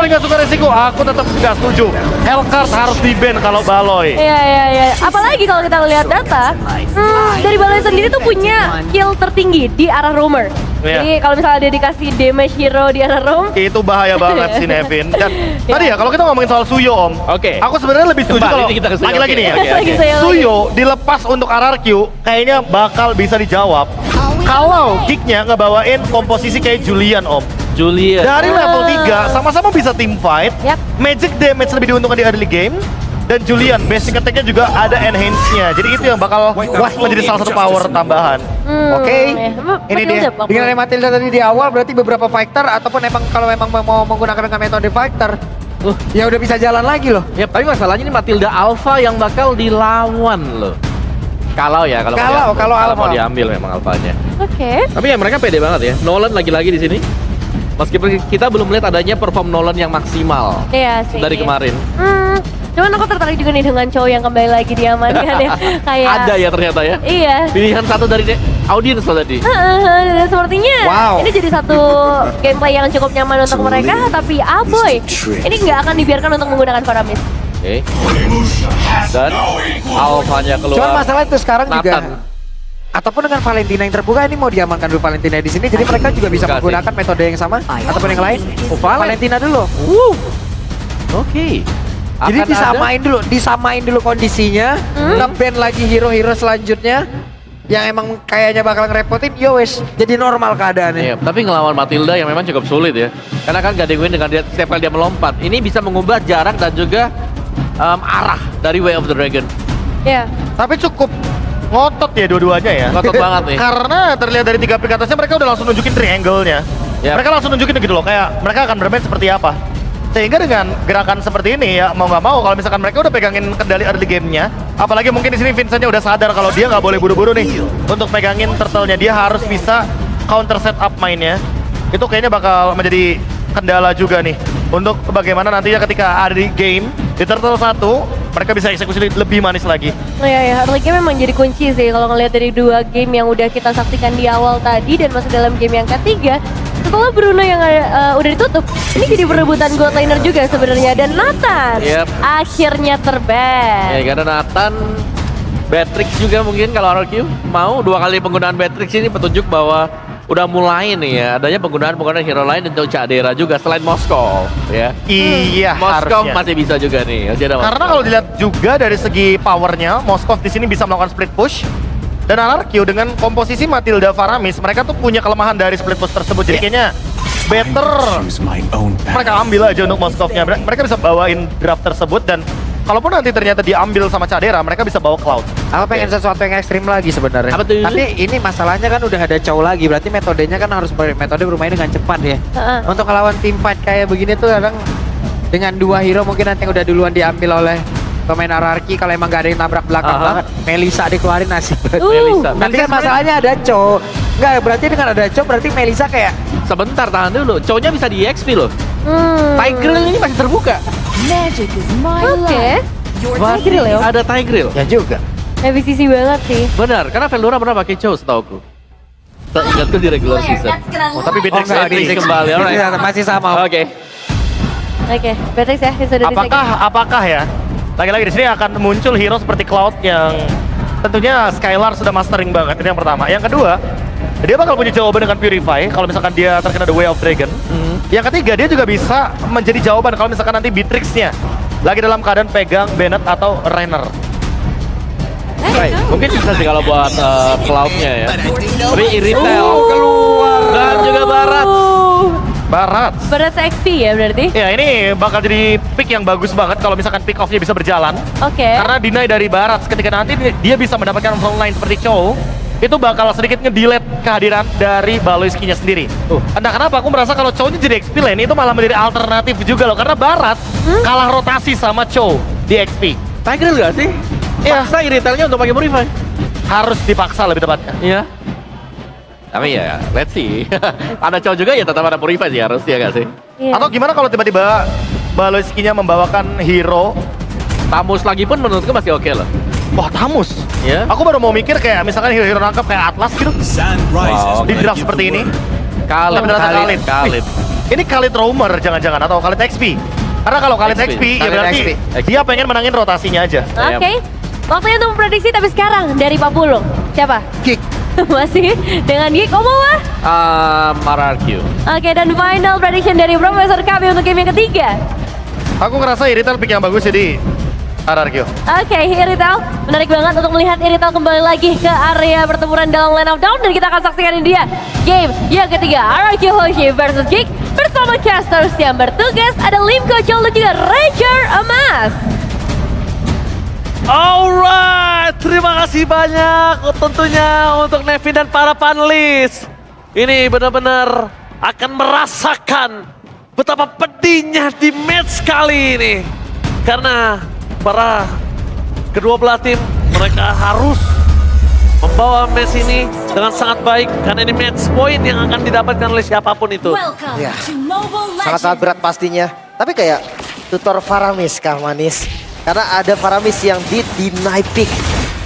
paling gak suka resiko, aku tetap gak setuju. Hellcard harus di-ban kalau Baloy. Iya. Apalagi kalau kita lihat data, dari Baloy sendiri tuh punya kill tertinggi di arah roamer. Iya. Jadi kalau misalnya dia dikasih damage hero di arah roam, Itu bahaya banget sih Nevin. Dan tadi ya kalau kita ngomongin soal Suyo Om, Oke. aku sebenarnya lebih setuju Kembali kalau nih kita ke Suyo. lagi-lagi Oke, nih ya. oke, Lagi oke. saya lagi. Suyo dilepas untuk RRQ kayaknya bakal bisa dijawab kalau Geek-nya ngebawain komposisi kayak Julian Om. Julian. Dari level 3 sama-sama bisa team fight. Yap. Magic damage lebih diuntungkan di early game. Dan Julian basic attack-nya juga ada enhance-nya. Jadi itu yang bakal menjadi salah satu power tambahan. Oke. Ini dia. Dengan ada Matilda tadi di awal berarti beberapa fighter ataupun emang kalau memang mau menggunakan dengan metode fighter ya udah bisa jalan lagi loh. Ya, tapi masalahnya ini Matilda Alpha yang bakal dilawan loh. Kalau Alpha. mau diambil memang alfanya. Oke. Tapi ya mereka pede banget ya. Nolan lagi-lagi di sini. Meskipun kita belum melihat adanya perform Nolan yang maksimal Iya sih. dari kemarin. Cuman aku tertarik juga nih dengan cowok yang kembali lagi diamankan ya. Kayak Ada ya ternyata ya. Iya. Pilihan satu dari audiens loh tadi. Dan sepertinya Wow. ini jadi satu gameplay yang cukup nyaman untuk mereka, tapi Aboy ini nggak akan dibiarkan untuk menggunakan Faramis. Oke. Dan alfanya keluar. Cuman masalah itu sekarang juga Nathan. ataupun dengan Valentina yang terbuka ini mau diamankan dulu Valentina di sini, jadi mereka juga bisa Enggak sih. menggunakan metode yang sama ataupun yang lain. Oh, Valentina dulu. Oke. Jadi Akan ada- disamain dulu kondisinya, nge-ban lagi hero-hero selanjutnya yang emang kayaknya bakal ngerepotin, yo wes jadi normal keadaannya. Iya, tapi ngelawan Matilda yang memang cukup sulit ya. Karena kan gak win dengan dia setiap kali dia melompat. Ini bisa mengubah jarak dan juga arah dari Way of the Dragon. Ya. Tapi cukup ngotot ya dua-duanya ya. Ngotot banget nih. Karena terlihat dari 3 pick atasnya mereka udah langsung nunjukin triangle-nya. Yap. Mereka langsung nunjukin gitu loh, kayak mereka akan bermain seperti apa. Sehingga dengan gerakan seperti ini ya mau nggak mau kalau misalkan mereka udah pegangin kendali early game-nya, apalagi mungkin di sini Vincent-nya udah sadar kalau dia nggak boleh buru-buru nih untuk pegangin turtle-nya, dia harus bisa counter setup mainnya. Itu kayaknya bakal menjadi kendala juga nih untuk bagaimana nantinya ketika ada di game di turtle 1 mereka bisa eksekusi lebih manis lagi. Ya, early game memang jadi kunci sih kalau ngelihat dari 2 game yang udah kita saksikan di awal tadi dan masuk dalam game yang ketiga. Setelah Bruno yang udah ditutup, ini jadi perebutan gold laner juga sebenarnya, dan Nathan Yep. akhirnya terban. Ya, karena Nathan Batrix juga mungkin kalau RRQ mau 2 kali penggunaan Batrix ini petunjuk bahwa udah mulai nih ya adanya penggunaan hero lain untuk Cadera juga selain Moskow ya. Iya, Moskow harusnya. masih bisa juga nih. Masih ada Karena Moskow. kalau dilihat juga dari segi powernya, Moskov di sini bisa melakukan split push. Dan RRQ dengan komposisi Matilda Faramis, mereka tuh punya kelemahan dari split push tersebut. Jadi kayaknya better mereka ambil aja untuk Moskovnya. Mereka bisa bawain draft tersebut dan kalaupun nanti ternyata diambil sama Cadera, mereka bisa bawa Cloud. Aku pengen sesuatu yang ekstrim lagi sebenarnya. Apa tuh? Tapi ini masalahnya kan udah ada cow lagi, berarti metodenya kan harus metode bermain dengan cepat ya. Untuk ngelawan tim fight kayak begini tuh kadang dengan 2 hero mungkin nanti yang udah duluan diambil oleh pemain RRQ, kalau emang gak ada yang nabrak belakang banget, Melisa dikeluarin nasib. Melisa. Nanti kan masalahnya ada cow. Enggak, berarti dengan ada cow berarti Melisa kayak Sebentar, tahan dulu. Cowoknya bisa di XP loh. Tigreal ini masih terbuka. Oke. Tigreal ya? Ada Tigreal. ya juga. FVCC banget sih. Benar, karena Veldora pernah pakai Chow setauku. Ingatku di regular season. Oh, tapi Beatrix enggak, di Beatrix kembali, alright. Iya, masih sama. Oke. Oke, Beatrix ya, yang sudah Apakah ya? Lagi-lagi di sini akan muncul hero seperti Cloud yang tentunya Skylar sudah mastering banget. Ini yang pertama. Yang kedua, dia bakal punya jawaban dengan Purify kalau misalkan dia terkena The Way of Dragon. Yang ketiga, dia juga bisa menjadi jawaban kalau misalkan nanti Beatrix-nya lagi dalam keadaan pegang Bennett atau Rainer. Right. Mungkin bisa sih kalau buat Cloud-nya ya. Tapi Iritel keluar. dan juga Barat. Barat. Berat XP ya berarti? Ya ini bakal jadi pick yang bagus banget kalau misalkan pick off-nya bisa berjalan. Oke. Karena deny dari Barat ketika nanti dia bisa mendapatkan frontline seperti Chow, itu bakal sedikit nge-delete kehadiran dari Baloyski-nya sendiri. Entah kenapa aku merasa kalau Chow-nya jadi XP lane itu malah menjadi alternatif juga loh, karena Barat kalah rotasi sama Chow di XP. Tigreal gak sih? Iya. Paksa Iritelnya untuk pakai Purify. Harus dipaksa lebih tepatnya. Iya. Tapi ya, let's see. Ada Chow juga ya tetap ada Purify sih harus ya gak sih? Iya. Atau gimana kalau tiba-tiba Baloyski-nya membawakan hero? Tamus lagi pun menurutku masih oke loh. Wah, Tamus. Ya. Aku baru mau mikir kayak misalkan hero-hero nangkap kayak Atlas gitu. Wow, Di draft seperti ini. Khalid, Tapi ternyata Khalid. Khalid. ini Khalid Roamer jangan-jangan atau Khalid XP. Karena kalau Khalid XP, XP, ya Khalid berarti XP. dia pengen menangin rotasinya aja. Oke. Waktunya untuk memprediksi, tapi sekarang dari Pak Pulung. Siapa? Kick. Masih dengan Geek Omowa. RRQ. Oke, dan final prediction dari Profesor kami untuk game yang ketiga. Aku ngerasa Irital pick yang bagus jadi RRQ. Oke, Irital. Menarik banget untuk melihat Irital kembali lagi ke area pertempuran dalam line of down. Dan kita akan saksikan ini dia. Game yang ketiga, RRQ Hoshi versus Geek. Bersama casters yang bertugas ada Limco Jol dan juga Ranger Emas. Alright, terima kasih banyak tentunya untuk Nevin dan para panelis. Ini benar-benar akan merasakan betapa pedihnya di match kali ini. Karena para kedua belah tim mereka harus membawa match ini dengan sangat baik. Karena ini match point yang akan didapatkan oleh siapapun itu. Ya, sangat-sangat berat pastinya. Tapi kayak tutor Faramis kah manis? Karena ada Faramis yang di-deny pick.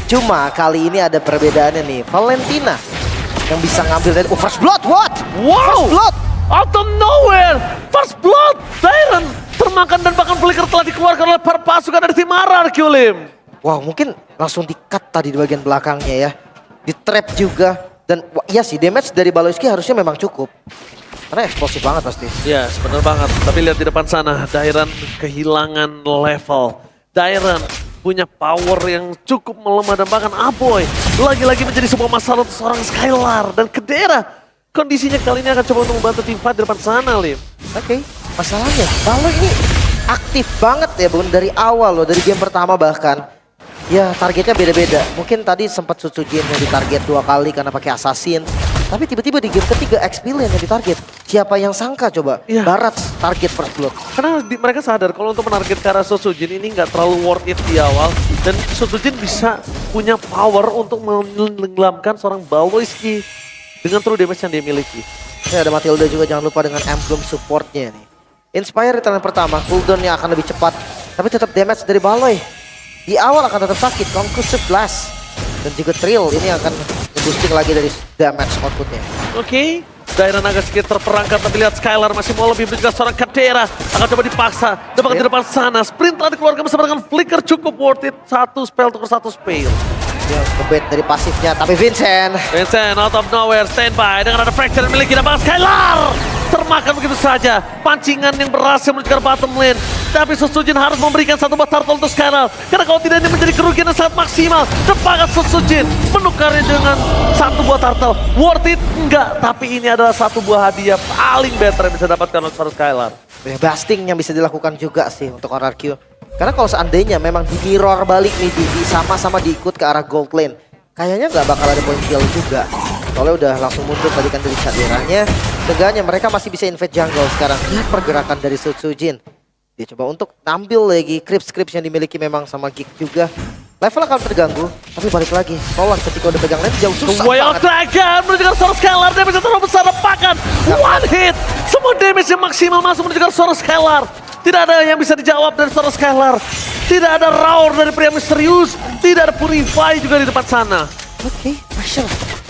Cuma kali ini ada perbedaannya nih. Valentina yang bisa ngambil dari First Blood, what? Wow! First Blood! Out of nowhere! First blood! Tyron termakan dan bahkan flicker telah dikeluarkan oleh para pasukan dari tim RRQ, Lim. Wow, mungkin langsung di-cut tadi di bagian belakangnya ya. Di-trap juga. Dan iya sih, damage dari Baloyski harusnya memang cukup. Karena eksplosif banget pasti. Ya, benar banget. Tapi lihat di depan sana, Dairan kehilangan level. Dairan punya power yang cukup melemah dan bahkan Aboy lagi-lagi menjadi sebuah masalah untuk seorang Skylar. Dan Kedera kondisinya kali ini akan coba untuk membantu tim fight di depan sana, Lim. Oke, masalahnya Baloy ini aktif banget ya Bun dari awal loh, dari game pertama bahkan. Ya targetnya beda-beda. Mungkin tadi sempat Sutsujin yang ditarget 2 kali karena pakai assassin. Tapi tiba-tiba di game ketiga Xpillion yang ditarget. Siapa yang sangka coba? Iya. Barat target first blood. Karena mereka sadar kalau untuk menarget ke arah Sutsujin ini nggak terlalu worth it di awal. Dan Sutsujin bisa punya power untuk menenggelamkan seorang Baloyski dengan true damage yang dia miliki. Ya ada Matilda juga, jangan lupa dengan emblem supportnya nih. Inspire talent pertama, cooldownnya akan lebih cepat. Tapi tetap damage dari Baloy. Di awal akan tetap sakit, Conclusive Blast. Dan juga Trill ini akan boosting lagi dari damage outputnya. Oke, Dairan agak sedikit terperangkap, tapi lihat Skylar masih mau lebih menjaga seorang Kadera. Akan coba dipaksa, dapat di depan sana. Sprint telah dikeluarkan bersama dengan flicker cukup worth it. 1 spell tukar 1 spell. Ya, kebet dari pasifnya, tapi Vincent. Vincent out of nowhere, standby dengan ada fracture yang miliki dan Skylar termakan begitu saja. Pancingan yang berhasil menuju ke bottom lane. Tapi Sutsujin harus memberikan 1 buah turtle untuk Skylar. Karena kalau tidak ini menjadi kerugian yang sangat maksimal. Terpakat Sutsujin menukarnya dengan 1 buah turtle. Worth it? Enggak. Tapi ini adalah 1 buah hadiah paling better yang bisa dapatkan oleh Skylar. Ya, busting yang bisa dilakukan juga sih untuk RRQ. Karena kalau seandainya memang di mirror balik nih, sama-sama diikut ke arah gold lane. Kayaknya nggak bakal ada point kill juga. Soalnya udah langsung mundur tadi kan dari Caderanya. Seenggaknya mereka masih bisa invade jungle sekarang. Lihat pergerakan dari Sutsujin. Dia coba untuk ambil lagi creeps yang dimiliki memang sama Geek juga. Level akan terganggu, tapi balik lagi. Solar ketika udah pegang lane jauh susah Wild banget. Dragon menunjukkan suara Skylar. Damage terlalu besar, lepakan. One hit. Semua damage yang maksimal masuk menunjukkan suara Skylar. Tidak ada yang bisa dijawab dari suara Skylar. Tidak ada roar dari pria misterius. Tidak ada Purify juga di depan sana. Oke, Marshall.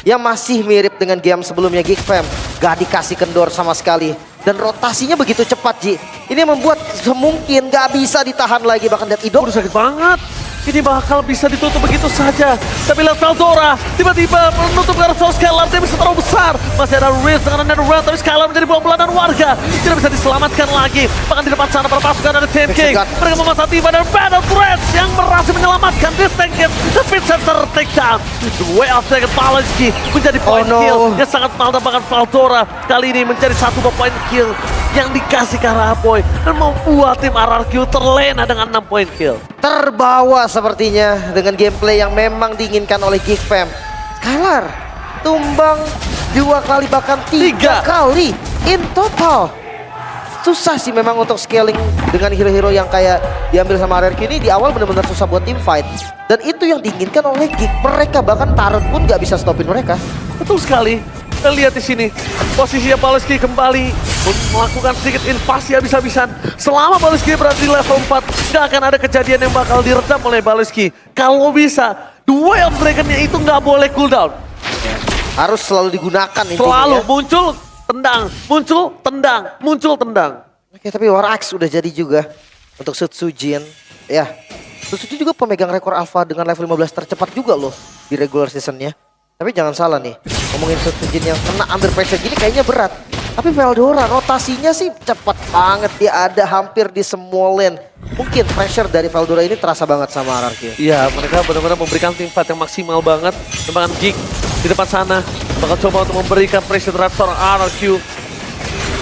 Yang masih mirip dengan game sebelumnya Geek Fam. Gak dikasih kendor sama sekali. Dan rotasinya begitu cepat, Ji. Ini membuat semungkin gak bisa ditahan lagi. Bahkan lihat Idol. Udah sakit banget. Ini bakal bisa ditutup begitu saja. Tapi lihat Veldora tiba-tiba menutup ke arah Skylar. Dia bisa terlalu besar. Masih ada Riz dengan Netherrealm. Tapi Skylar menjadi buah-bulanan warga. Tidak bisa diselamatkan lagi. Bahkan di depan sana para pasukan ada Team King. Mereka memasang tiba dan Battle Threats yang berhasil menyelamatkan this tank hit. The Pit Center takedown. The way of Dragon Baloyski menjadi point kill yang sangat mahal. Dan bahkan Veldora kali ini menjadi 1 point kill yang dikasih ke arah Aboy. Dan membuat tim RRQ terlena dengan 6 point kill. Terbawa sepertinya dengan gameplay yang memang diinginkan oleh Geek Fam. Skylar tumbang 2 kali bahkan 3 kali in total. Susah sih memang untuk scaling dengan hero-hero yang kayak diambil sama RRQ ini. Di awal benar-benar susah buat team fight. Dan itu yang diinginkan oleh Geek. Mereka bahkan Tarot pun gak bisa stopin mereka. Betul sekali. Kita lihat di sini posisinya Baloyski kembali melakukan sedikit invasi habis-habisan. Selama Baloyski berada di level 4, nggak akan ada kejadian yang bakal diredam oleh Baloyski. Kalau bisa, Duel of Dragon-nya itu nggak boleh cooldown. Harus selalu digunakan intinya Selalu ya. muncul tendang, muncul, tendang, muncul, tendang. Oke, tapi War Axe udah jadi juga untuk Sutsujin. Ya, Sutsujin juga pemegang rekor alpha dengan level 15 tercepat juga loh di regular seasonnya. Tapi jangan salah nih, ngomongin Sutsujin yang kena under pressure gini kayaknya berat. Tapi Veldora rotasinya sih cepat banget, dia ada hampir di semua lane. Mungkin pressure dari Veldora ini terasa banget sama RRQ. Iya, mereka benar-benar memberikan tim fight yang maksimal banget. Tembakan Geek di depan sana bakal coba untuk memberikan pressure terhadap seorang RRQ.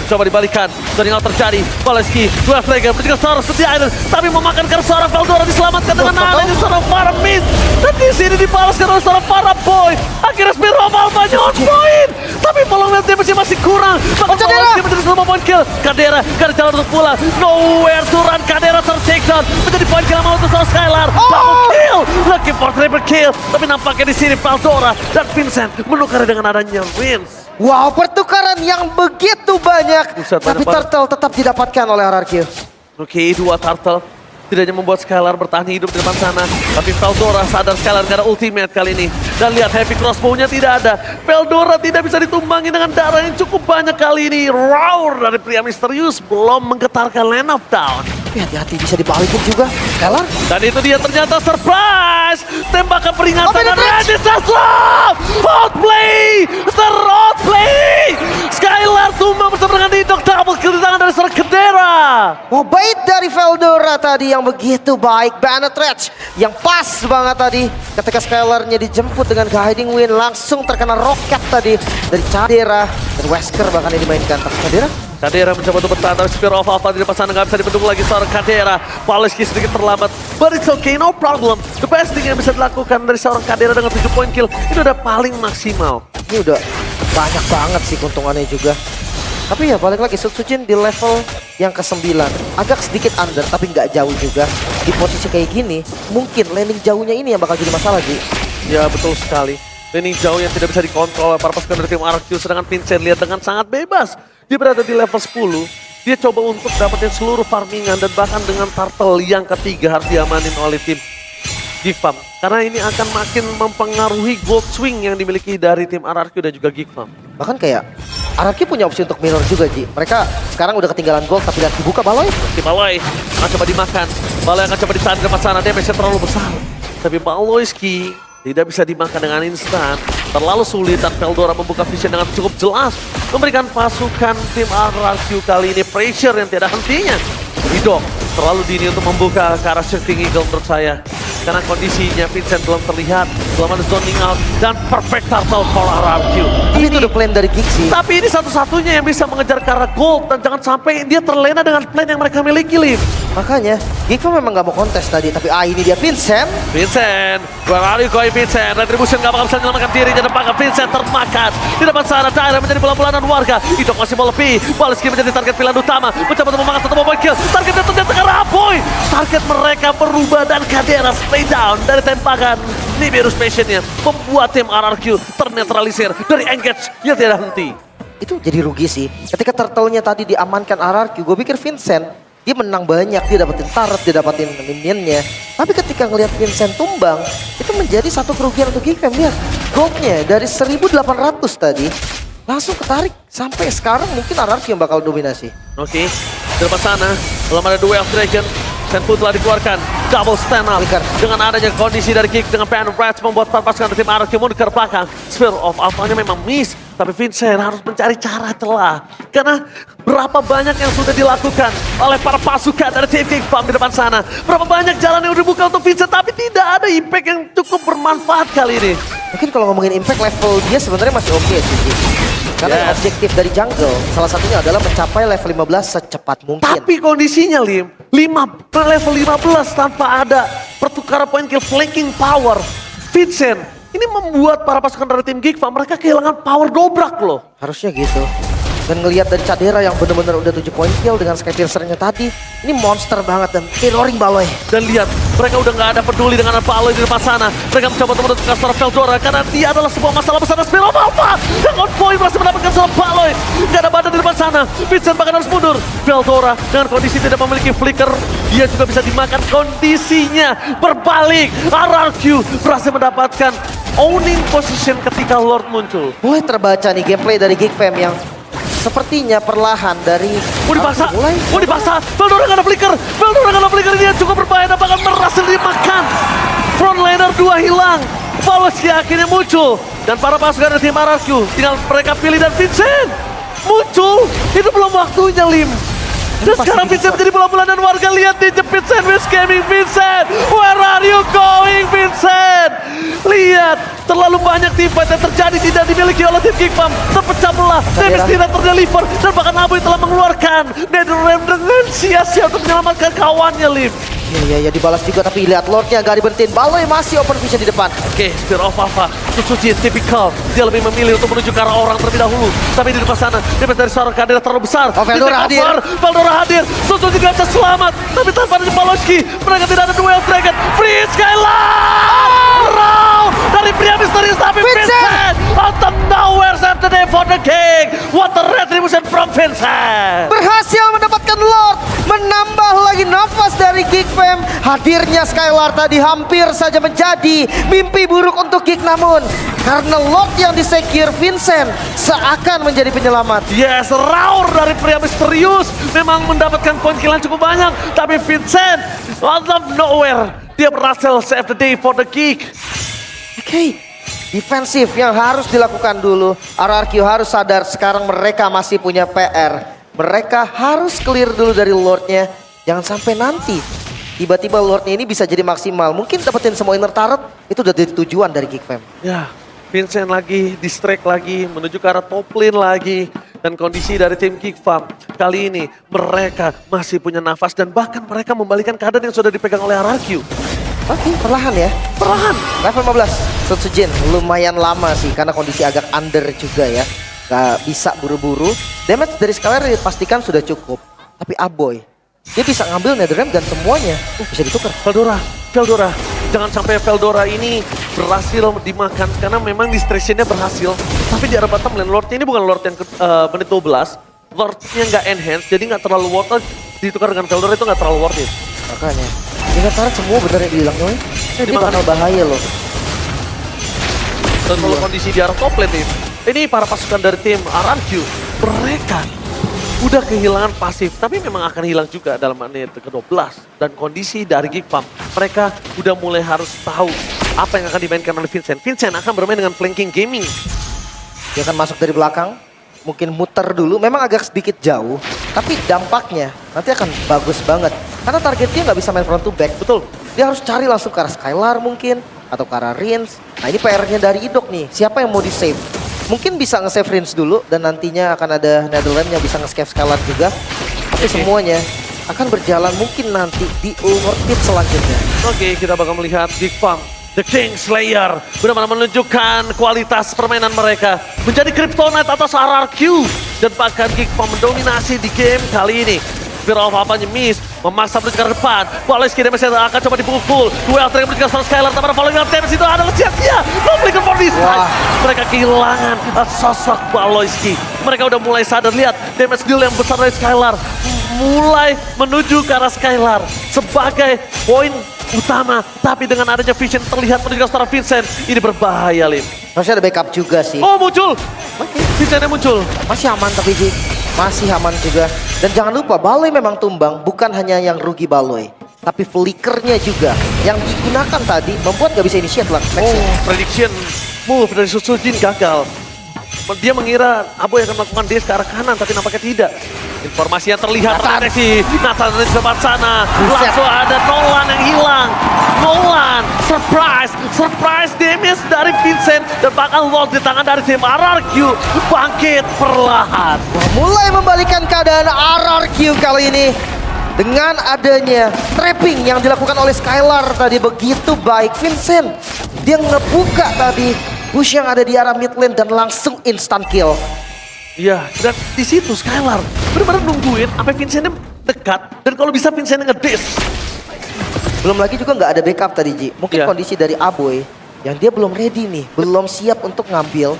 Coba dibalikan, jaringan terjadi. Baleski, dua fragger, bertiga seorang setia Iron, tapi memakan seorang Veldora diselamatkan dengan adanya seorang Paramis. Dan di sini dibalaskan oleh seorang Paraboy. Akhirnya Spear of Alpha-nya on point. Tapi belum lihat damage masih kurang. Bahkan Baleski menjadi 5 point kill. Kadera, gak ada jalan untuk pulang. Nowhere to run, Kadera ter-takedown. Menjadi point kill yang mau untuk seorang Skylar. Double kill, looking for triple kill. Tapi nampaknya di sini Veldora dan Vincent menukar dengan adanya Vince. Wow, pertukaran yang begitu banyak. Buset, Tapi banyak turtle tetap didapatkan oleh RRQ. Oke, dua turtle. Tidak hanya membuat Skylar bertahan hidup di depan sana. Tapi Veldora sadar Skylar gak ada ultimate kali ini. Dan lihat heavy crossbow-nya tidak ada. Veldora tidak bisa ditumbangi dengan darah yang cukup banyak kali ini. Roar dari pria misterius belum menggetarkan Land of Down. Tapi hati-hati bisa dibalikin juga. Skylar. Dan itu dia ternyata surprise. Tembakan peringatan Oh, dan Benedict! Randy Saslam. Road play. The road play. Skylar tumbang bersama dengan Didok. Double kill di tangan dari seorang Kadera. Wah, bait dari Veldora tadi yang begitu baik. Banet Rage yang pas banget tadi. Ketika Skylar-nya dijemput dengan Guiding Wind langsung terkena roket tadi dari Kadera. Dan Wesker bahkan yang dimainkan. Tapi Kadera mencoba untuk bertahan, tapi Spear of Alpha di depan sana nggak bisa dibendung lagi seorang Kadera. Baleski sedikit terlambat, but it's okay, no problem. The best thing yang bisa dilakukan dari seorang Kadera dengan 7 point kill, itu udah paling maksimal. ini udah banyak banget sih keuntungannya juga. Tapi ya balik lagi, Sutsujin di level yang ke-9. Agak sedikit under, tapi nggak jauh juga. Di posisi kayak gini, mungkin landing jauhnya ini yang bakal jadi masalah, Ji. Ya betul sekali. Landing jauh yang tidak bisa dikontrol oleh para pasukan dari tim RRQ, sedangkan Vincent lihat dengan sangat bebas. Dia berada di level 10, dia coba untuk dapetin seluruh farmingan dan bahkan dengan turtle yang ketiga harus diamanin oleh tim Gigfam. Karena ini akan makin mempengaruhi gold swing yang dimiliki dari tim RRQ dan juga Gigfam. Bahkan kayak RRQ punya opsi untuk mirror juga, Ji. Mereka sekarang udah ketinggalan gold, tapi lihat dibuka Baloi. Di Baloi akan coba dimakan, Baloi akan coba ditahan ke depan sana, damage-nya terlalu besar. Tapi Baloiski tidak bisa dimakan dengan instan. Terlalu sulit dan Veldora membuka vision dengan cukup jelas. Memberikan pasukan tim RRQ kali ini pressure yang tidak hentinya. Didok terlalu dini untuk membuka ke arah Shifting Eagle menurut saya. Karena kondisinya Vincent belum terlihat, belum ada zoning out, dan perfect turtle for RRQ. Tapi itu udah plan dari Giggs sih. Tapi ini satu-satunya yang bisa mengejar ke arah gold, dan jangan sampai dia terlena dengan plan yang mereka miliki, Lim. Makanya, Giggs memang gak mau kontes tadi, tapi ini dia Vincent. Vincent, where are you going Vincent? Retribution gak bakal bisa menyelamatkan dirinya, depan Vincent termakan. Di depan sana, Daira menjadi bola-bolanan warga. Idok masih mau lebih, Baleski menjadi target pilihan utama. Mencoba untuk memakan satu point kill, targetnya ternyata ke Raboy. Target mereka berubah dan Kadera stay down dari tembakan Nibiru's Passion-nya. Membuat tim RRQ ternetralisir dari engage yang tidak henti. Itu jadi rugi sih. Ketika turtle-nya tadi diamankan RRQ, gue pikir Vincent, dia menang banyak, dia dapetin turret, dia dapetin minionnya. Tapi ketika ngelihat Vincent tumbang, itu menjadi satu kerugian untuk Gigfam. Lihat, goldnya dari 1.800 tadi, langsung ketarik. Sampai sekarang mungkin RRQ yang bakal dominasi. Oke, di depan sana belum ada duel Dragon. Senpu telah dikeluarkan, double stand up. Flicker. Dengan adanya kondisi dari kick dengan Pan Rats membuat pasukan dari tim RRQ mundur ke belakang. Spear of Alpha-nya memang miss, tapi Vincent harus mencari cara celah. Karena berapa banyak yang sudah dilakukan oleh para pasukan dari tim Gigfam di depan sana. Berapa banyak jalan yang dibuka untuk Vincent, tapi tidak ada impact yang cukup bermanfaat kali ini. Mungkin kalau ngomongin impact level dia sebenarnya masih oke sih. Karena Yes. objektif dari jungle salah satunya adalah mencapai level 15 secepat mungkin. Tapi kondisinya Lim, level 15 tanpa ada pertukaran point kill flanking power. Vincent, ini membuat para pasukan dari tim Gigfam mereka kehilangan power dobrak loh. Harusnya gitu. Dan ngelihat dari Cadera yang benar-benar udah 7 point kill dengan Skypiercer-nya tadi, ini monster banget dan terroring Baloi. Dan lihat, mereka udah nggak ada peduli dengan Baloi di depan sana. Mereka mencoba untuk menutup Castor Veldora karena dia adalah sebuah masalah besar. Spear of Alpha yang on point berhasil mendapatkan seorang Baloi. Nggak ada badan di depan sana. Vincent bahkan harus mundur. Veldora dengan kondisi tidak memiliki flicker, dia juga bisa dimakan. Kondisinya berbalik. RRQ berhasil mendapatkan owning position ketika Lord muncul. Mulai terbaca nih gameplay dari Gigfam yang sepertinya perlahan dari Dipaksa, mulai dipaksa. Veldora nggak ada flicker. Veldora nggak ada flicker, ini yang cukup berbahaya dan bahkan berhasil dimakan. Frontliner 2 hilang. Paloski akhirnya muncul. Dan para pasukan dari tim RRQ tinggal mereka pilih dan Vincent muncul. Itu belum waktunya, Lim. Dan sekarang Vincent menjadi bola-bola dan warga lihat dijepit Sandwich Gaming. Vincent, where are you going, Vincent? Lihat, terlalu banyak teamfight yang terjadi tidak dimiliki oleh tim Geekfam. Terpecah belah, damage tidak terdeliver, dan bahkan Aboy telah mengeluarkan NetherRealm dengan sia-sia untuk menyelamatkan kawannya, Lim. Iya, dibalas juga, tapi lihat Lordnya gak diberhentiin. Baloy masih open vision di depan. Oke, Spear of Alpha, Susujin, tipikal. Dia lebih memilih untuk menuju ke arah orang terlebih dahulu. Tapi di depan sana, damage dari seorang Kadira terlalu besar. Oh, Veldora hadir. Veldora hadir, Susujin gak bisa selamat. Tapi tanpa ada Paloski, mereka tidak ada duel Dragon. Free Skylar! Round dari pria misterius, tapi Vincent! Out of nowhere, save the day for the king! What a retribution from Vincent! Berhasil mendapatkan Lord, menambah lagi nafas dari Geekfam. Hadirnya Skylar tadi hampir saja menjadi mimpi buruk untuk Geek, namun karena Lord yang disecure, Vincent seakan menjadi penyelamat. Yes, Raur dari pria misterius memang mendapatkan poin kill yang cukup banyak, tapi Vincent out of nowhere dia berhasil save the day for the Geek. Oke, defensif yang harus dilakukan dulu. RRQ harus sadar sekarang mereka masih punya PR. Mereka harus clear dulu dari Lordnya. Jangan sampai nanti tiba-tiba Lordnya ini bisa jadi maksimal. Mungkin dapetin semua inner turret, itu udah jadi tujuan dari Geekfam. Ya, Vincent lagi distract lagi menuju ke arah top lane lagi. Dan kondisi dari tim Geekfam kali ini mereka masih punya nafas dan bahkan mereka membalikan keadaan yang sudah dipegang oleh RRQ. Oke, perlahan ya. Perlahan. Level 15, Sutsujin lumayan lama sih karena kondisi agak under juga ya. Gak bisa buru-buru. Damage dari Skylar dipastikan sudah cukup. Tapi Aboy, dia bisa ngambil NetherRealm dan semuanya bisa ditukar. Veldora, jangan sampai Veldora ini berhasil dimakan karena memang distractionnya berhasil. Tapi di arah bottom lane, Lordnya ini bukan Lord yang menit 12. Lordnya nggak enhance, jadi nggak terlalu worth it. Ditukar dengan Veldora itu nggak terlalu worth it. Makanya, ingat tarik semua bener yang dibilang Noy. Ini bakal bahaya loh. Dan kalau kondisi di arah top lane ini para pasukan dari tim RRQ, mereka udah kehilangan pasif, tapi memang akan hilang juga dalam menit ke-12. Dan kondisi dari Geekfam, mereka udah mulai harus tahu apa yang akan dimainkan oleh Vincent. Vincent akan bermain dengan flanking gaming. Dia akan masuk dari belakang, mungkin muter dulu, memang agak sedikit jauh, tapi dampaknya nanti akan bagus banget. Karena targetnya nggak bisa main front to back, betul. Dia harus cari langsung ke arah Skylar mungkin, atau ke arah Rins. Nah ini PR-nya dari Idok nih, siapa yang mau di-save? Mungkin bisa nge-save Rins dulu, dan nantinya akan ada NetherRealm yang bisa nge-save Skylar juga. Tapi semuanya akan berjalan mungkin nanti di overpit selanjutnya. Oke, kita bakal melihat Geekfam, The King Slayer, benar-benar menunjukkan kualitas permainan mereka. Menjadi Kryptonite atas RRQ. Dan bahkan Geekfam mendominasi di game kali ini. Spear of Alpha miss, memaksa menuju ke depan. Paloski damage akan coba dipukul. Duel track menuju ke Skylar, tapi following up damage itu adalah sia-sia. Flicker for this time. Mereka kehilangan sosok Paloski. Mereka udah mulai sadar, lihat damage deal yang besar dari Skylar. Mulai menuju ke arah Skylar sebagai poin utama. Tapi dengan adanya vision terlihat menuju ke arah Vincent. Ini berbahaya, Lim. Harusnya ada backup juga sih. Oh, muncul. Vincentnya muncul. Masih aman tapi Ji. Masih aman juga. Dan jangan lupa Baloy memang tumbang, bukan hanya yang rugi Baloy, tapi flickernya juga yang digunakan tadi membuat gak bisa initiate lah. Oh, prediction move dari Susujin gagal. Dia mengira Aboy akan melakukan dash ke arah kanan, tapi nampaknya tidak. Informasi yang terlihat terdeteksi. Nathan dari depan sana. Langsung ada Nolan yang hilang. Nolan, surprise damage dari Vincent. Dan bakal loss di tangan dari tim RRQ. Bangkit perlahan. Mulai membalikan keadaan RRQ kali ini. Dengan adanya trapping yang dilakukan oleh Skylar tadi begitu baik. Vincent, dia ngebuka tadi push yang ada di arah mid lane dan langsung instant kill. Iya, dan di situ Skylar benar-benar nungguin sampai Vincentnya dekat. Dan kalau bisa Vincentnya nge-diss. Belum lagi juga nggak ada backup tadi Ji. Mungkin kondisi dari Aboy yang dia belum ready nih, belum siap untuk ngambil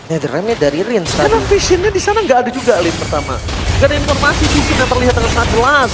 NetherRealm-nya dari Rins tadi. Karena visionnya di sana nggak ada juga Lim pertama. Gak ada informasi vision yang terlihat dengan sangat jelas.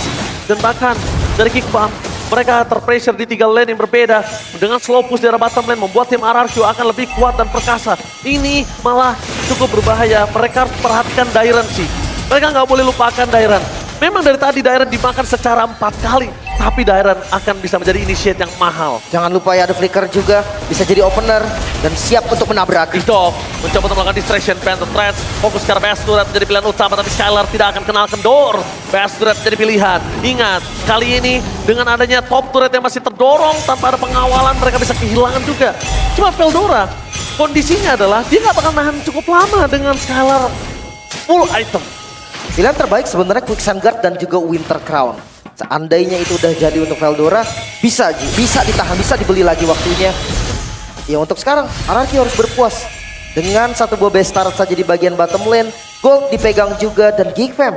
Dan bahkan dari Geekfam Mereka terpressure di 3 lane yang berbeda. Dengan slow push dari bottom lane membuat tim RRQ akan lebih kuat dan perkasa. Ini malah cukup berbahaya. Mereka harus perhatikan Dairen sih. Mereka nggak boleh lupakan Dairen. Memang dari tadi Dairen dimakan secara 4 kali. Tapi Dairen akan bisa menjadi initiate yang mahal. Jangan lupa ya ada Flicker juga, bisa jadi opener dan siap untuk menabrak. Dito mencoba untuk melakukan distraction, Phantom Threads fokus ke Best Turret menjadi pilihan utama, tapi Skylar tidak akan kenal kendor. Best Turret menjadi pilihan. Ingat, kali ini dengan adanya top turret yang masih terdorong tanpa ada pengawalan, mereka bisa kehilangan juga. Cuma Veldora, kondisinya adalah dia nggak bakal nahan cukup lama dengan Skylar full item. Pilihan terbaik sebenarnya Quicksand Guard dan juga Winter Crown. Seandainya itu udah jadi untuk Veldora, bisa ditahan, bisa dibeli lagi waktunya. Ya untuk sekarang, RRQ harus berpuas. Dengan satu buah best start saja di bagian bottom lane, Gold dipegang juga dan Geekfam.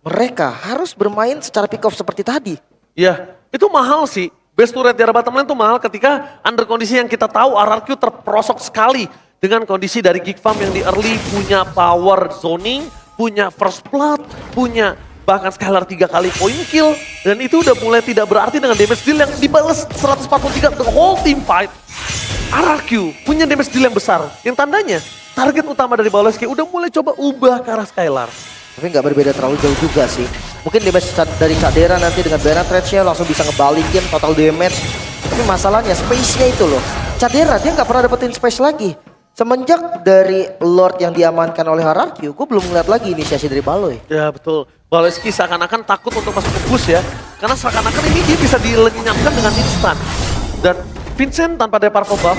Mereka harus bermain secara pick off seperti tadi. Ya, itu mahal sih. Best turret di arah bottom lane itu mahal ketika under kondisi yang kita tahu RRQ terperosok sekali. Dengan kondisi dari Geekfam yang di early punya power zoning, punya first blood, punya bahkan Skylar 3 kali point kill. Dan itu udah mulai tidak berarti dengan damage deal yang dibalas 143 the whole team fight. RRQ punya damage deal yang besar. Yang tandanya target utama dari Baloski udah mulai coba ubah ke arah Skylar. Tapi nggak berbeda terlalu jauh juga sih. Mungkin damage dari Cadera nanti dengan Banner Threads-nya langsung bisa ngebalikin total damage. Tapi masalahnya space-nya itu loh. Cadera dia nggak pernah dapetin space lagi. Semenjak dari Lord yang diamankan oleh RRQ, gue belum ngeliat lagi inisiasi dari Baloy. Ya betul. Baloski seakan-akan takut untuk masuk ke push ya. Karena seakan-akan ini dia bisa dilenyapkan dengan instan. Dan Vincent tanpa ada purple buff,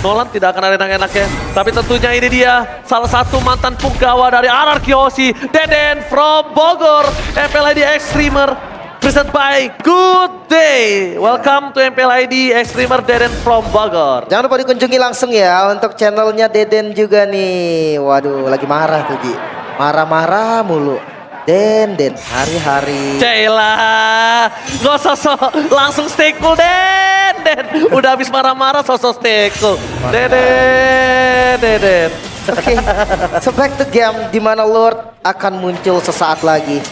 Nolan tidak akan ada enak-enaknya. Tapi tentunya ini dia salah satu mantan punggawa dari RRQ Aussie, Deden from Bogor, MPLID Extremer. Present by Good Day. Welcome to MPLID Extremer Deden from Bogor. Jangan lupa dikunjungi langsung ya untuk channelnya Deden juga nih. Waduh lagi marah tuh Ji. Marah-marah mulu. Den, hari-hari. Cailah, gak sosok langsung stay cool Den. Udah habis marah-marah sosok stay cool. Deden. Oke, so back to game di mana Lord akan muncul sesaat lagi.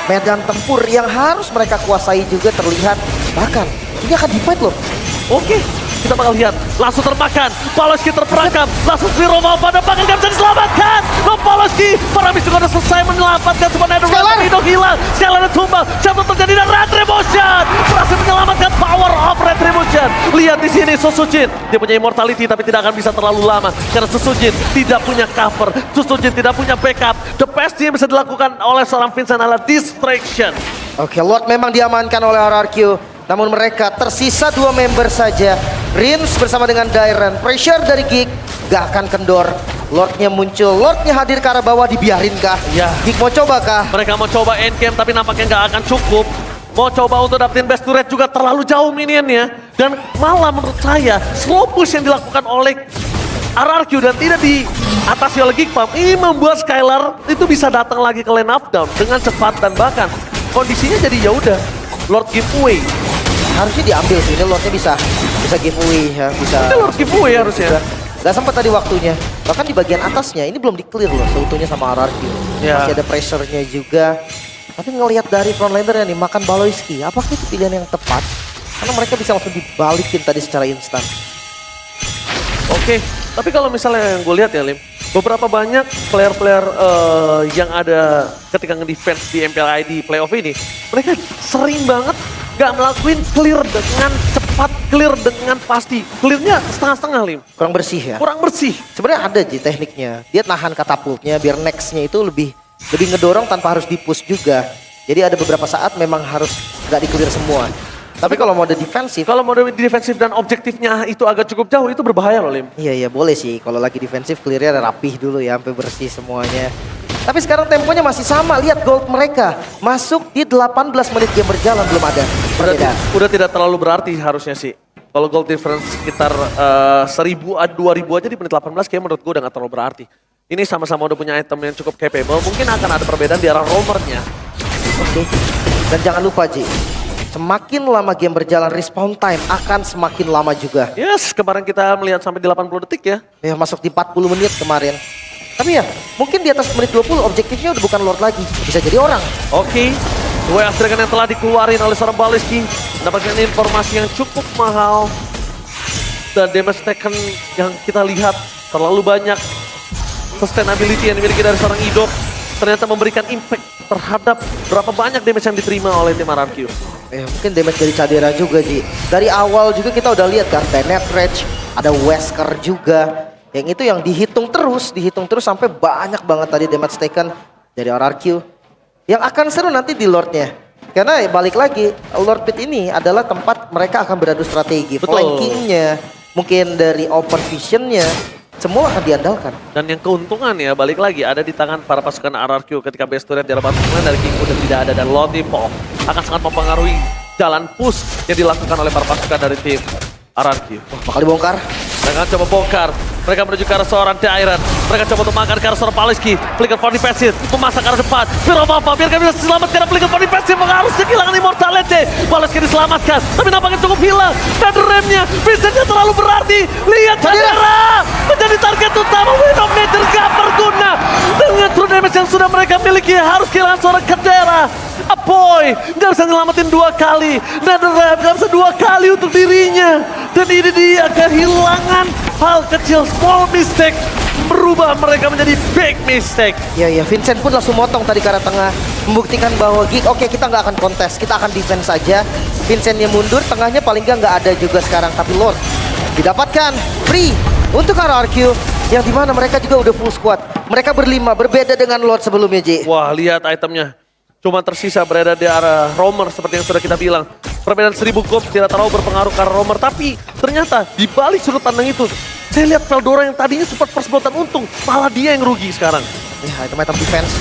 Medan tempur yang harus mereka kuasai juga terlihat. Bahkan ini akan di-fight loh. Oke, kita bakal lihat. Langsung termakan, Paloski terperangkap. Langsung Viro mau pada bahkan gak bisa diselamatkan. No Paloski, Paramis juga udah selesai menyelamatkan. Cuma Netherlands itu hilang. Skylar tumbang, jatuh terjadi dan Retribution berhasil menyelamatkan power of Retribution. Lihat di sini Susujin, dia punya immortality tapi tidak akan bisa terlalu lama. Karena Susujin tidak punya cover, Susujin tidak punya backup. The best yang bisa dilakukan oleh seorang Vincent adalah distraction. Oke, Lord memang diamankan oleh RRQ. Namun mereka tersisa 2 member saja. Rins bersama dengan Dairen. Pressure dari Geek gak akan kendor. Lordnya muncul, Lordnya hadir ke arah bawah, dibiarin kah? Ya. Geek mau coba kah? Mereka mau coba endgame tapi nampaknya nggak akan cukup. Mau coba untuk dapetin best turret juga terlalu jauh minionnya. Dan malah menurut saya slow push yang dilakukan oleh RRQ dan tidak diatasi oleh Geekfam ini membuat Skylar itu bisa datang lagi ke lane up down dengan cepat dan bahkan kondisinya jadi ya udah Lord giveaway. Harusnya diambil sih, ini Lordnya bisa giveaway ya, bisa. Ini Lord giveaway harusnya. Gak sempat tadi waktunya. Bahkan di bagian atasnya ini belum di-clear loh seutuhnya sama RRQ. Ya. Masih ada pressure-nya juga. Tapi ngelihat dari frontliner nih makan Baloyski, apakah itu pilihan yang tepat? Karena mereka bisa langsung dibalikin tadi secara instan. Oke, tapi kalau misalnya yang gue lihat ya Lim, beberapa banyak player-player yang ada ketika nge-defense di MPLID playoff ini, mereka sering banget gak melakukan clear dengan cepat, clear dengan pasti. Clearnya setengah-setengah Lim. Kurang bersih ya? Kurang bersih. Sebenarnya ada sih tekniknya. Dia nahan katapultnya biar nextnya itu lebih ngedorong tanpa harus di-push juga. Jadi ada beberapa saat memang harus gak di-clear semua. Tapi kalau mode defensif, Kalau mode defensif dan objektifnya itu agak cukup jauh, itu berbahaya loh Lim. iya boleh sih. Kalau lagi defensif clearnya rapih dulu ya sampai bersih semuanya. Tapi sekarang temponya masih sama. Lihat gold mereka masuk di 18 menit game berjalan belum ada perbedaan. Udah tidak terlalu berarti harusnya sih. Kalau gold difference sekitar 1000-2000 aja di menit 18 kayak menurut gue udah gak terlalu berarti. Ini sama-sama udah punya item yang cukup capable. Mungkin akan ada perbedaan di arah roamernya. Oke. Dan jangan lupa Ji, semakin lama game berjalan respawn time akan semakin lama juga. Yes, kemarin kita melihat sampai di 80 detik ya. Ya masuk di 40 menit kemarin. Tapi ya mungkin di atas menit 20 objektifnya udah bukan Lord lagi. Bisa jadi orang. Oke, WA Dragon yang telah dikeluarin oleh seorang Baliski mendapatkan informasi yang cukup mahal. Dan damage taken yang kita lihat terlalu banyak. Sustainability yang dimiliki dari seorang Idok ternyata memberikan impact terhadap berapa banyak damage yang diterima oleh tim RRQ. Mungkin damage dari Cadera juga, Ji. Dari awal juga kita udah lihat kan, Tenet Rage, ada Wesker juga. Yang itu yang dihitung terus sampai banyak banget tadi damage taken dari RRQ. Yang akan seru nanti di Lordnya. Karena balik lagi, Lord Pit ini adalah tempat mereka akan beradu strategi. Betul. Flankingnya, mungkin dari open visionnya, semua akan diandalkan. Dan yang keuntungan ya balik lagi ada di tangan para pasukan RRQ ketika base turret di arah pasukan dari King udah tidak ada dan Lotipop akan sangat mempengaruhi jalan push yang dilakukan oleh para pasukan dari tim RRQ. Bakal dibongkar. Mereka coba bongkar. Mereka menuju ke arah seorang Dairon. Mereka coba untuk makan ke arah seorang Paliski. Flicker for defensive. Memasak ke arah depan. Biar apa-apa. Biar kami bisa selamatkan. Flicker for defensive. Harusnya kehilangan immortality. Paliski diselamatkan. Tapi nampaknya cukup hilang. Dan remnya. Visionnya terlalu berarti. Lihat Cadera. Menjadi target utama. Wind of Nature gak berguna. Dengan true damage yang sudah mereka miliki. Harus kehilangan seorang Cadera. Apoy gak bisa nyelamatin 2 kali. NetherRealm gak bisa 2 kali untuk dirinya. Dan ini dia kehilangan hal kecil, small mistake merubah mereka menjadi big mistake. Ya, Vincent pun langsung motong tadi ke arah tengah, membuktikan bahwa Geek, oke, kita nggak akan kontes, kita akan defense saja. Vincentnya mundur, tengahnya paling nggak ada juga sekarang, tapi Lord didapatkan free untuk RRQ yang dimana mereka juga udah full squad. Mereka berlima, berbeda dengan Lord sebelumnya, J. Wah, lihat itemnya. Cuma tersisa berada di arah Roamer seperti yang sudah kita bilang. Perbedaan 1000 gold tidak terlalu berpengaruh karena Roamer. Tapi ternyata di balik sudut pandang itu, saya lihat Veldora yang tadinya sempat first blood dan untung. Malah dia yang rugi sekarang. Ya, item-item defense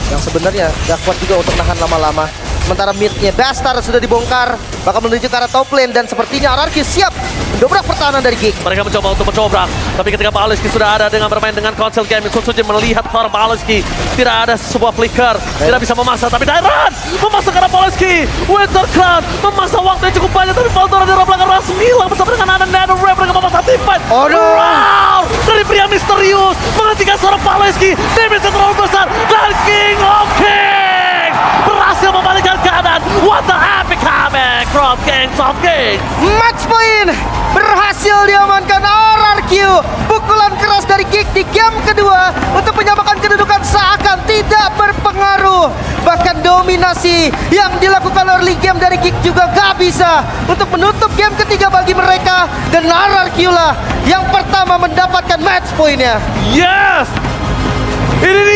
yang sebenarnya gak kuat juga untuk nahan lama-lama. Sementara mid-nya Bastard sudah dibongkar, bakal menuju ke arah top lane dan sepertinya RRQ siap mendobrak pertahanan dari Geek. Mereka mencoba untuk mencobrak, tapi ketika Paliski sudah ada dengan bermain dengan konsel game, Sunsuji melihat seorang Paliski tidak ada sebuah flicker, tidak bisa memasak, tapi Dairon memasak karena Paliski. Winter Crown memasak waktu yang cukup banyak, tapi Veldora di belakang ras hilang bersama dengan Anan NetherRealm. Mereka memasak teamfight. Wow, dari pria misterius menghentikan seorang Paliski. Damage yang terlalu besar dan King of Kings berhasil membalikkan keadaan. What the epic comeback from Kings of Kings. Match point berhasil diamankan RRQ. Pukulan keras dari Geek di game kedua untuk menyamakan kedudukan seakan tidak berpengaruh. Bahkan dominasi yang dilakukan early game dari Geek juga gak bisa untuk menutup game ketiga bagi mereka. Dan RRQ lah yang pertama mendapatkan match point-nya. Yes! Ini